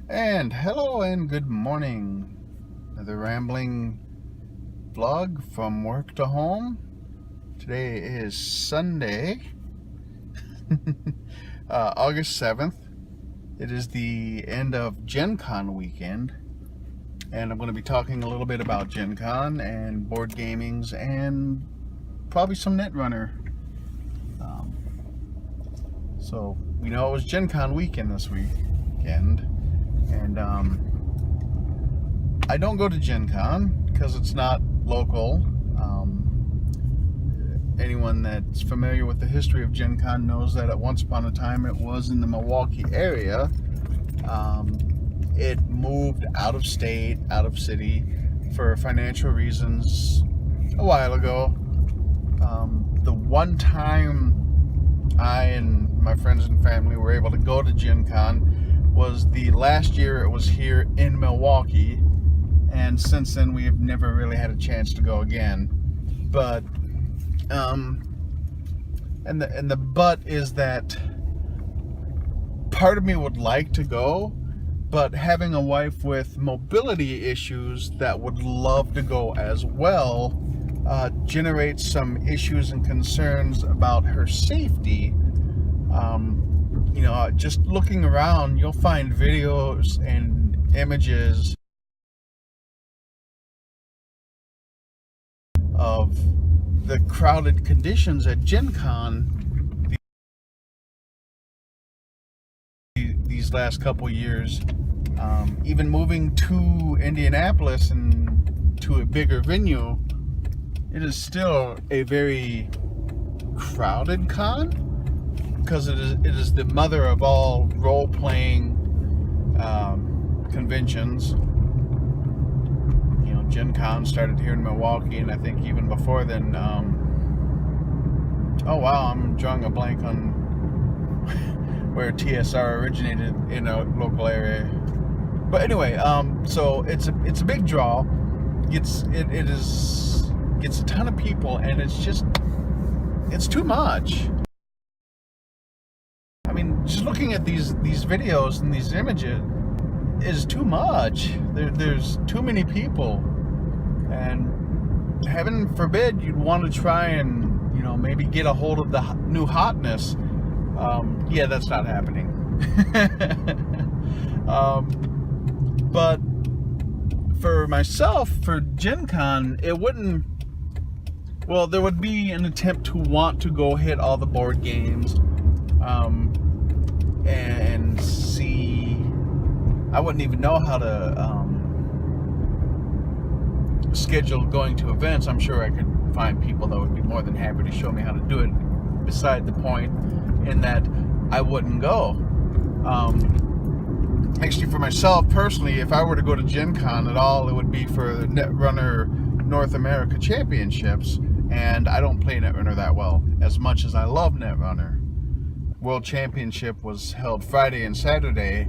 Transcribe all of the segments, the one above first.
And hello and good morning. Another rambling vlog from work to home. Today is Sunday, August 7th. It is the end of Gen Con weekend, and I'm going to be talking a little bit about Gen Con and board gamings and probably some Netrunner. So we know it was Gen Con weekend this weekend. And I don't go to Gen Con because it's not local. Anyone that's familiar with the history of Gen Con knows that at once upon a time it was in the Milwaukee area. It moved out of state, out of city for financial reasons a while ago. The one time I and my friends and family were able to go to Gen Con was the last year it was here in Milwaukee, and since then we have never really had a chance to go again. But and the but is that part of me would like to go, but having a wife with mobility issues that would love to go as well generates some issues and concerns about her safety. Just looking around, you'll find videos and images of the crowded conditions at Gen Con these last couple years. Even moving to Indianapolis and to a bigger venue, it is still a very crowded con, because it is the mother of all role-playing conventions. Gen Con started here in Milwaukee, and I think even before then, oh wow, I'm drawing a blank on where TSR originated in a local area. But anyway, so it's a big draw. Gets a ton of people, and it's too much. I mean, just looking at these videos and these images is too much. There's too many people, and heaven forbid you'd want to try and maybe get a hold of the new hotness. Yeah, that's not happening. But for myself, for Gen Con, it wouldn't. Well, there would be an attempt to want to go hit all the board games, and see. I wouldn't even know how to schedule going to events. I'm sure I could find people that would be more than happy to show me how to do it. Beside the point, in that I wouldn't go. Actually, for myself personally, if I were to go to Gen Con at all, it would be for the Netrunner North America Championships, and I don't play Netrunner that well, as much as I love Netrunner. World Championship was held Friday and Saturday.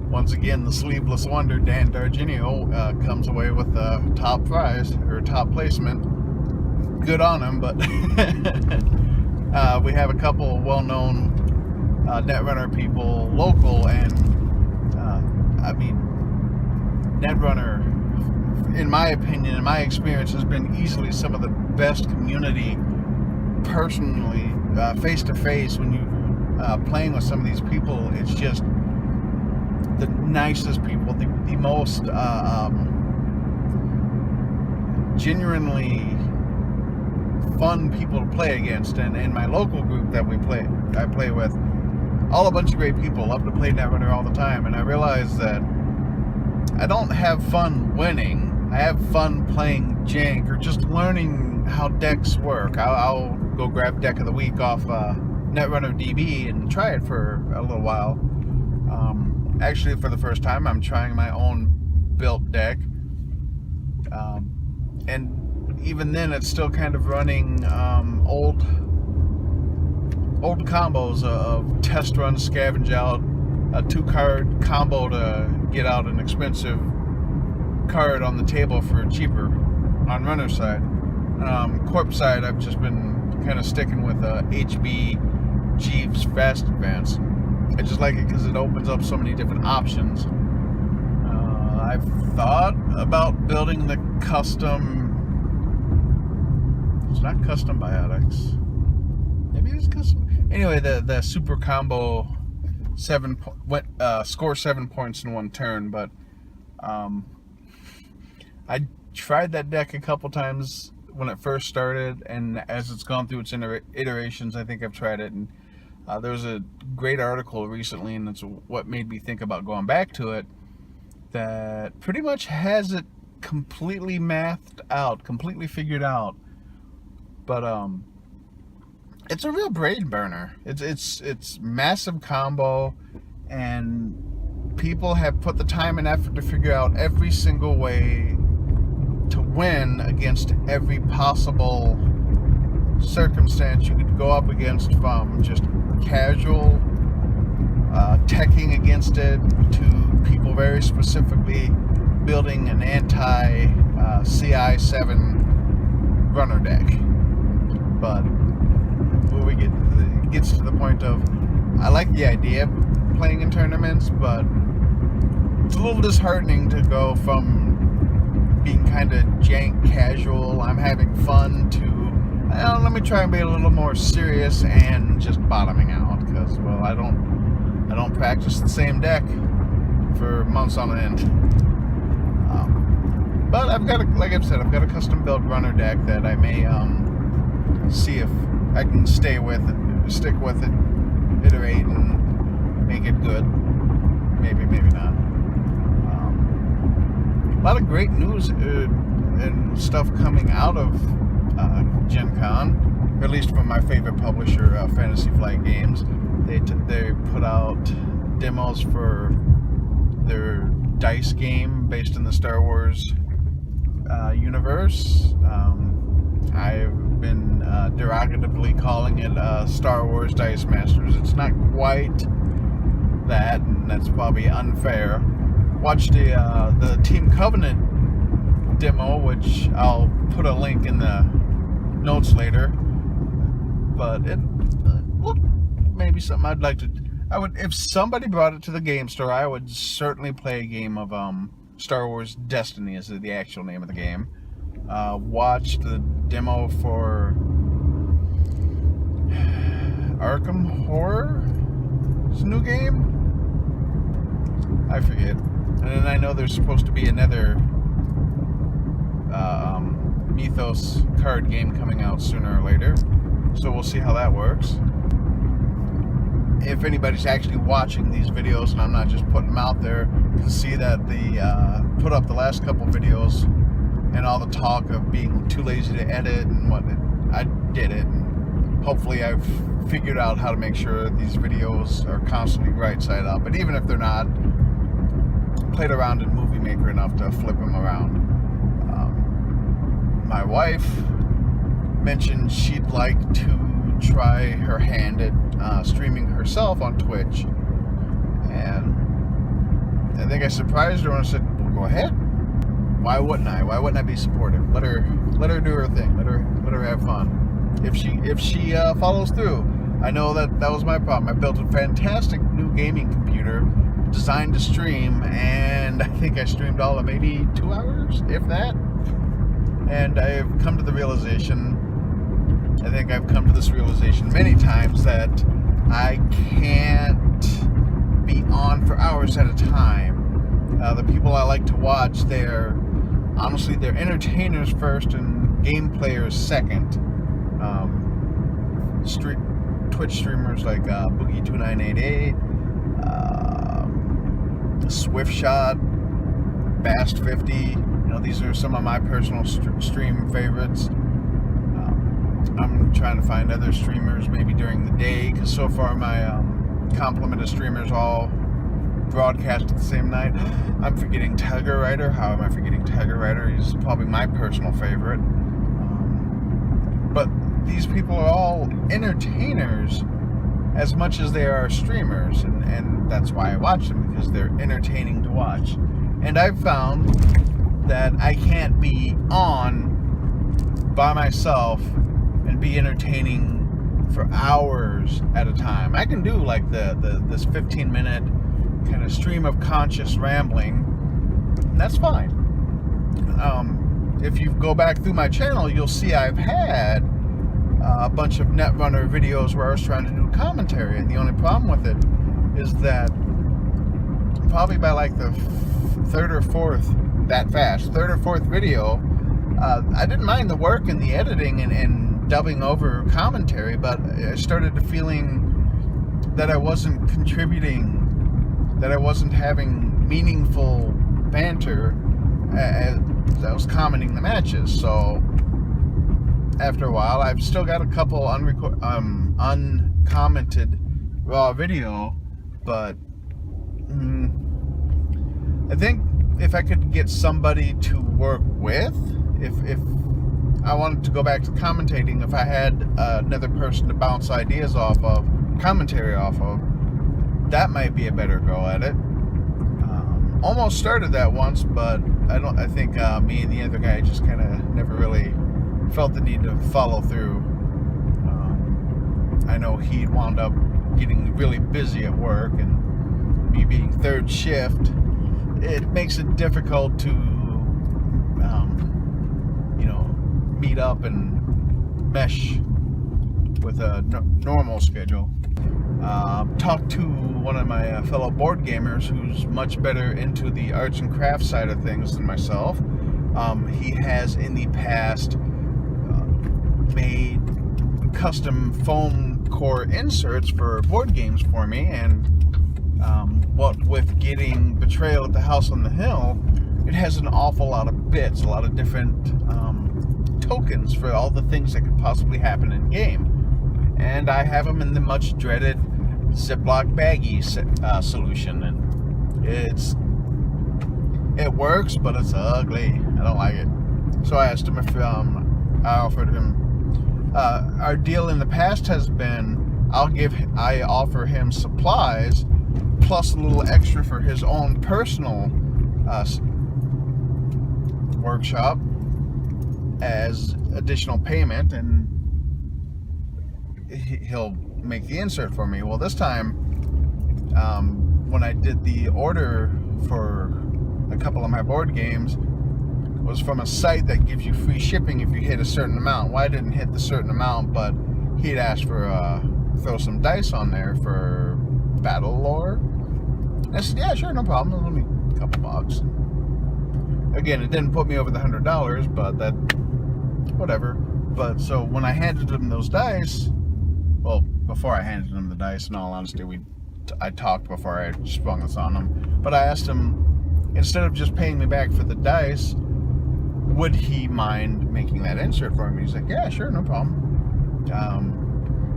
Once again, the sleeveless wonder, Dan Dargenio, comes away with the top prize, or top placement. Good on him, but we have a couple well-known Netrunner people local, and I mean, Netrunner, in my opinion, in my experience, has been easily some of the best community, personally, face-to-face, when you playing with some of these people. It's just the nicest people, the most genuinely fun people to play against. And in my local group that I play with, all a bunch of great people, love to play Netrunner all the time. And I realize that I don't have fun winning. I have fun playing jank, or just learning how decks work. I'll go grab Deck of the Week off Netrunner DB and try it for a little while. Actually, for the first time, I'm trying my own built deck. And even then, it's still kind of running old combos of test run, scavenge out, a 2-card combo to get out an expensive card on the table for cheaper on runner side. Corp side, I've just been kind of sticking with HB Jeeves Fast Advance. I just like it because it opens up so many different options. I've thought about building the custom. It's not custom biotics. Maybe it's custom. Anyway, the super combo score 7 points in one turn. But I tried that deck a couple times when it first started, and as it's gone through its iterations, I think I've tried it. And there was a great article recently, and it's what made me think about going back to it, that pretty much has it completely mathed out, completely figured out. But it's a real brain burner. It's massive combo, and people have put the time and effort to figure out every single way to win against every possible circumstance you could go up against, from just casual teching against it to people very specifically building an anti CI7 runner deck. But when it gets to the point of, I like the idea of playing in tournaments, but it's a little disheartening to go from being kind of jank casual, I'm having fun, to let me try and be a little more serious and just bottoming out, because, well, I don't practice the same deck for months on end. But I've got like I've said, I've got a custom built runner deck that I may see if I can stick with it, iterate and make it good. Maybe not. A lot of great news and stuff coming out of Gen Con, or at least from my favorite publisher, Fantasy Flight Games. They put out demos for their dice game based in the Star Wars universe. I've been derogatively calling it Star Wars Dice Masters. It's not quite that, and that's probably unfair. Watched the Team Covenant demo, which I'll put a link in the notes later. But it looked maybe something I'd like to. If somebody brought it to the game store, I would certainly play a game of Star Wars Destiny, is the actual name of the game. Watched the demo for Arkham Horror. It's a new game. I forget. And then I know there's supposed to be another Mythos card game coming out sooner or later. So we'll see how that works. If anybody's actually watching these videos, and I'm not just putting them out there, you can see that the put up the last couple videos and all the talk of being too lazy to edit and what. I did it. And hopefully I've figured out how to make sure these videos are constantly right side up. But even if they're not, played around in Movie Maker enough to flip them around. My wife mentioned she'd like to try her hand at streaming herself on Twitch, and I think I surprised her when I said, well, go ahead. Why wouldn't I? Why wouldn't I be supportive? Let her do her thing. Let her have fun. If she follows through. I know that was my problem. I built a fantastic new gaming computer designed to stream, and I think I streamed all of maybe 2 hours, if that. And I've come to the realization, I think I've come to this realization many times, that I can't be on for hours at a time. The people I like to watch, they're entertainers first and game players second. Twitch streamers like Boogie2988, Swiftshot, Bast50. These are some of my personal stream favorites. I'm trying to find other streamers maybe during the day, because so far my complement of streamers all broadcast at the same night. I'm forgetting Tiger Rider. How am I forgetting Tiger Rider? He's probably my personal favorite. But these people are all entertainers as much as they are streamers, and that's why I watch them, because they're entertaining to watch. And I've found that I can't be on by myself and be entertaining for hours at a time. I can do like this 15-minute kind of stream of conscious rambling, and that's fine. If you go back through my channel, you'll see I've had a bunch of Netrunner videos where I was trying to do commentary, and the only problem with it is that probably by like the third or fourth video, I didn't mind the work and the editing and dubbing over commentary, but I started to feeling that I wasn't contributing, that I wasn't having meaningful banter as I was commenting the matches. So after a while, I've still got a couple uncommented raw video, but I think if I could get somebody to work with, if I wanted to go back to commentating, if I had another person to bounce ideas off of, commentary off of, that might be a better go at it. Almost started that once, but I think me and the other guy just kind of never really felt the need to follow through. I know he'd wound up getting really busy at work, and me being third shift, it makes it difficult to meet up and mesh with a normal schedule. Talked to one of my fellow board gamers who's much better into the arts and crafts side of things than myself. He has in the past made custom foam core inserts for board games for me, and what with getting Betrayal at the House on the Hill, it has an awful lot of bits, a lot of different tokens for all the things that could possibly happen in game. And I have them in the much dreaded Ziploc baggie solution, and it works, but it's ugly. I don't like it. So I asked him if I offered him. Our deal in the past has been I offer him supplies plus a little extra for his own personal workshop as additional payment, and he'll make the insert for me. Well, this time, when I did the order for a couple of my board games, it was from a site that gives you free shipping if you hit a certain amount. Well, I didn't hit the certain amount, but he'd asked for throw some dice on there for Battle Lore. I said, yeah, sure, no problem. It'll only a couple bucks. Again, it didn't put me over the $100, but that, whatever. But so when I handed him those dice, well, before I handed him the dice, in all honesty, I talked before I sprung this on him. But I asked him, instead of just paying me back for the dice, would he mind making that insert for me? He's like, yeah, sure, no problem.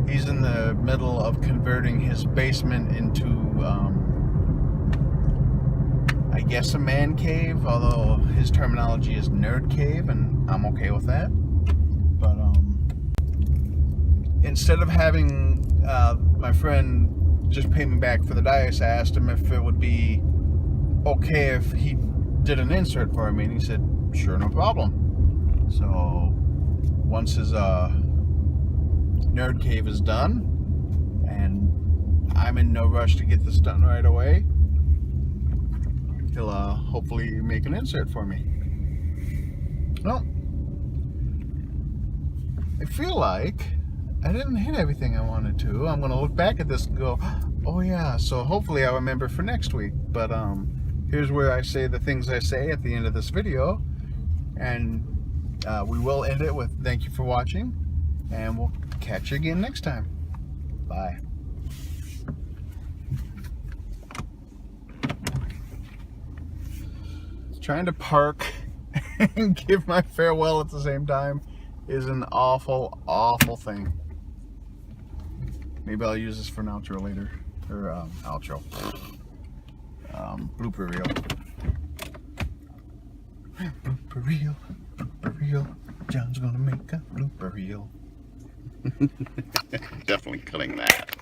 He's in the middle of converting his basement into, I guess, a man cave, although his terminology is nerd cave, and I'm okay with that. But instead of having my friend just pay me back for the dice, I asked him if it would be okay if he did an insert for me, and he said, sure, no problem. So once his nerd cave is done, and I'm in no rush to get this done right away, he'll hopefully make an insert for me. Well, I feel like I didn't hit everything I wanted to. I'm going to look back at this and go, oh yeah, so hopefully I'll remember for next week. But here's where I say the things I say at the end of this video, and we will end it with thank you for watching, and we'll catch you again next time. Bye. Trying to park and give my farewell at the same time is an awful, awful thing. Maybe I'll use this for an outro later. Or outro. Blooper reel. Blooper reel. Blooper reel. John's gonna make a blooper reel. Definitely cutting that.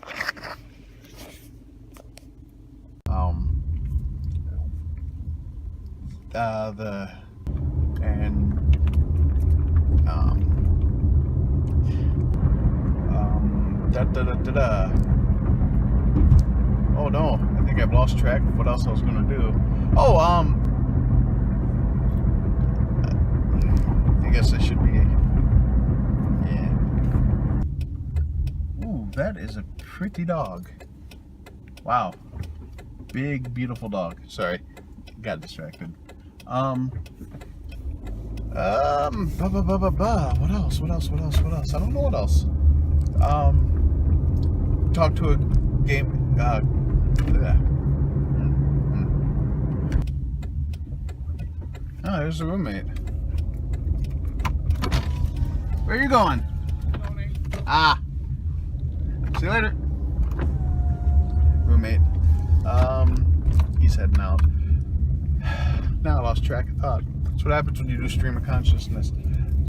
Oh no, I think I've lost track of what else I was gonna do. Oh, I guess I should be. Yeah. Ooh, that is a pretty dog. Wow. Big, beautiful dog. Sorry, got distracted. What else? I don't know what else. Talk to a game. Oh, there's the roommate. Where are you going? Ah. See you later. Roommate. He's heading out. Now I lost track of thought. That's what happens when you do stream of consciousness.